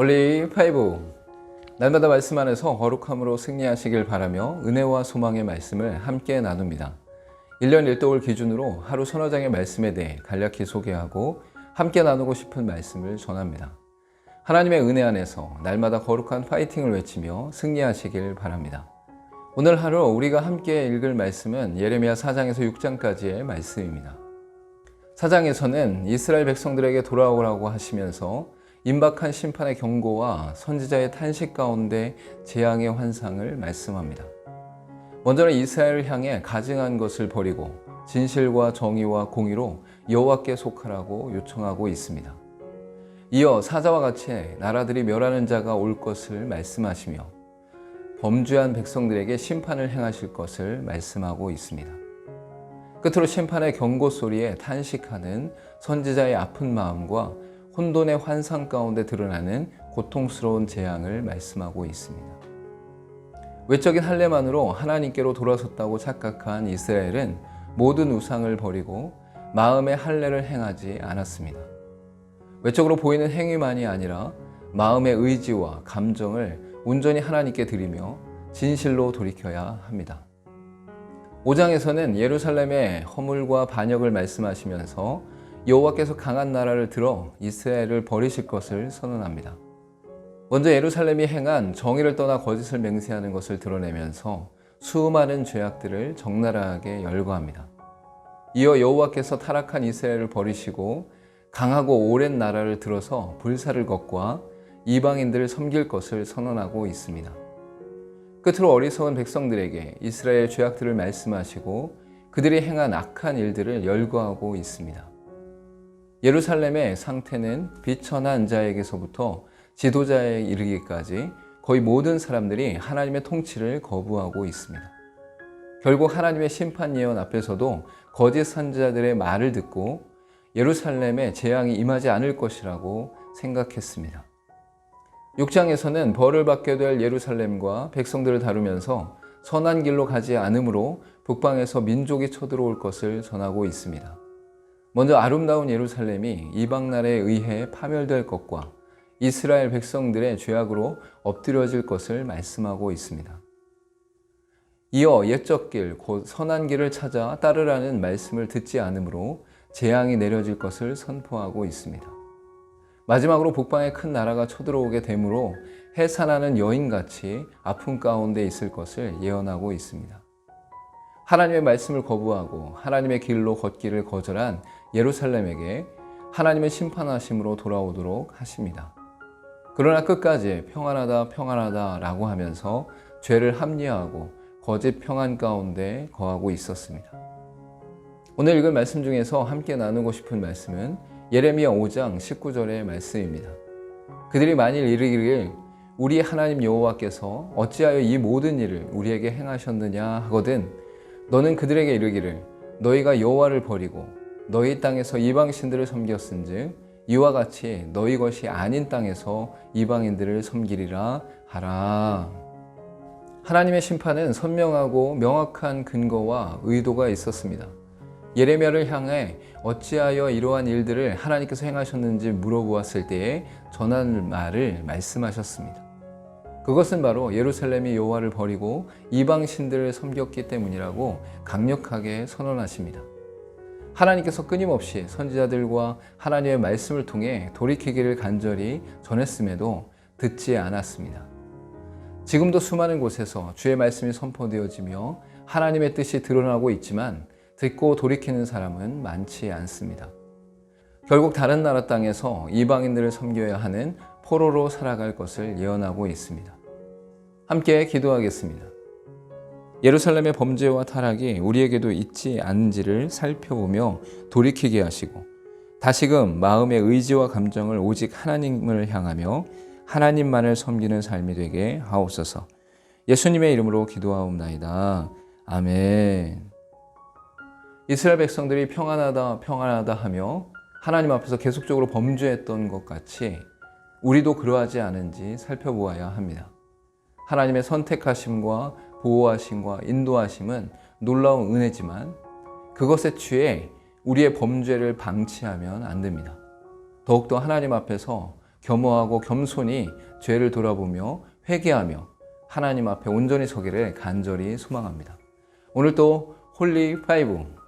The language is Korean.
홀리 파이브, 날마다 말씀 안에서 거룩함으로 승리하시길 바라며 은혜와 소망의 말씀을 함께 나눕니다. 1년 1독을 기준으로 하루 서너 장의 말씀에 대해 간략히 소개하고 함께 나누고 싶은 말씀을 전합니다. 하나님의 은혜 안에서 날마다 거룩한 파이팅을 외치며 승리하시길 바랍니다. 오늘 하루 우리가 함께 읽을 말씀은 예레미야 4장에서 6장까지의 말씀입니다. 4장에서는 이스라엘 백성들에게 돌아오라고 하시면서 임박한 심판의 경고와 선지자의 탄식 가운데 재앙의 환상을 말씀합니다. 먼저는 이스라엘을 향해 가증한 것을 버리고 진실과 정의와 공의로 여호와께 속하라고 요청하고 있습니다. 이어 사자와 같이 나라들이 멸하는 자가 올 것을 말씀하시며 범죄한 백성들에게 심판을 행하실 것을 말씀하고 있습니다. 끝으로 심판의 경고 소리에 탄식하는 선지자의 아픈 마음과 혼돈의 환상 가운데 드러나는 고통스러운 재앙을 말씀하고 있습니다. 외적인 할례만으로 하나님께로 돌아섰다고 착각한 이스라엘은 모든 우상을 버리고 마음의 할례를 행하지 않았습니다. 외적으로 보이는 행위만이 아니라 마음의 의지와 감정을 온전히 하나님께 드리며 진실로 돌이켜야 합니다. 5장에서는 예루살렘의 허물과 반역을 말씀하시면서 여호와께서 강한 나라를 들어 이스라엘을 버리실 것을 선언합니다. 먼저 예루살렘이 행한 정의를 떠나 거짓을 맹세하는 것을 드러내면서 수많은 죄악들을 적나라하게 열거합니다. 이어 여호와께서 타락한 이스라엘을 버리시고 강하고 오랜 나라를 들어서 불사를 것과 이방인들을 섬길 것을 선언하고 있습니다. 끝으로 어리석은 백성들에게 이스라엘 죄악들을 말씀하시고 그들이 행한 악한 일들을 열거하고 있습니다. 예루살렘의 상태는 비천한 자에게서부터 지도자에 이르기까지 거의 모든 사람들이 하나님의 통치를 거부하고 있습니다. 결국 하나님의 심판 예언 앞에서도 거짓 선지자들의 말을 듣고 예루살렘에 재앙이 임하지 않을 것이라고 생각했습니다. 6장에서는 벌을 받게 될 예루살렘과 백성들을 다루면서 선한 길로 가지 않으므로 북방에서 민족이 쳐들어올 것을 전하고 있습니다. 먼저 아름다운 예루살렘이 이방 나라에 의해 파멸될 것과 이스라엘 백성들의 죄악으로 엎드려질 것을 말씀하고 있습니다. 이어 옛적 길, 곧 선한 길을 찾아 따르라는 말씀을 듣지 않으므로 재앙이 내려질 것을 선포하고 있습니다. 마지막으로 북방에 큰 나라가 쳐들어오게 되므로 해산하는 여인같이 아픔 가운데 있을 것을 예언하고 있습니다. 하나님의 말씀을 거부하고 하나님의 길로 걷기를 거절한 예루살렘에게 하나님의 심판하심으로 돌아오도록 하십니다. 그러나 끝까지 평안하다 평안하다 라고 하면서 죄를 합리화하고 거짓 평안 가운데 거하고 있었습니다. 오늘 읽을 말씀 중에서 함께 나누고 싶은 말씀은 예레미야 5장 19절의 말씀입니다. 그들이 만일 이르기를 우리 하나님 여호와께서 어찌하여 이 모든 일을 우리에게 행하셨느냐 하거든 너는 그들에게 이르기를 너희가 여호와를 버리고 너희 땅에서 이방신들을 섬겼은즉 이와 같이 너희 것이 아닌 땅에서 이방인들을 섬기리라 하라. 하나님의 심판은 선명하고 명확한 근거와 의도가 있었습니다. 예레미야를 향해 어찌하여 이러한 일들을 하나님께서 행하셨는지 물어보았을 때에 전한 말을 말씀하셨습니다. 그것은 바로 예루살렘이 여호와를 버리고 이방 신들을 섬겼기 때문이라고 강력하게 선언하십니다. 하나님께서 끊임없이 선지자들과 하나님의 말씀을 통해 돌이키기를 간절히 전했음에도 듣지 않았습니다. 지금도 수많은 곳에서 주의 말씀이 선포되어지며 하나님의 뜻이 드러나고 있지만 듣고 돌이키는 사람은 많지 않습니다. 결국 다른 나라 땅에서 이방인들을 섬겨야 하는 포로로 살아갈 것을 예언하고 있습니다. 함께 기도하겠습니다. 예루살렘의 범죄와 타락이 우리에게도 있지 않은지를 살펴보며 돌이키게 하시고 다시금 마음의 의지와 감정을 오직 하나님을 향하며 하나님만을 섬기는 삶이 되게 하옵소서. 예수님의 이름으로 기도하옵나이다. 아멘. 이스라엘 백성들이 평안하다 평안하다 하며 하나님 앞에서 계속적으로 범죄했던 것 같이 우리도 그러하지 않은지 살펴보아야 합니다. 하나님의 선택하심과 보호하심과 인도하심은 놀라운 은혜지만 그것에 취해 우리의 범죄를 방치하면 안 됩니다. 더욱더 하나님 앞에서 겸허하고 겸손히 죄를 돌아보며 회개하며 하나님 앞에 온전히 서기를 간절히 소망합니다. 오늘도 홀리 5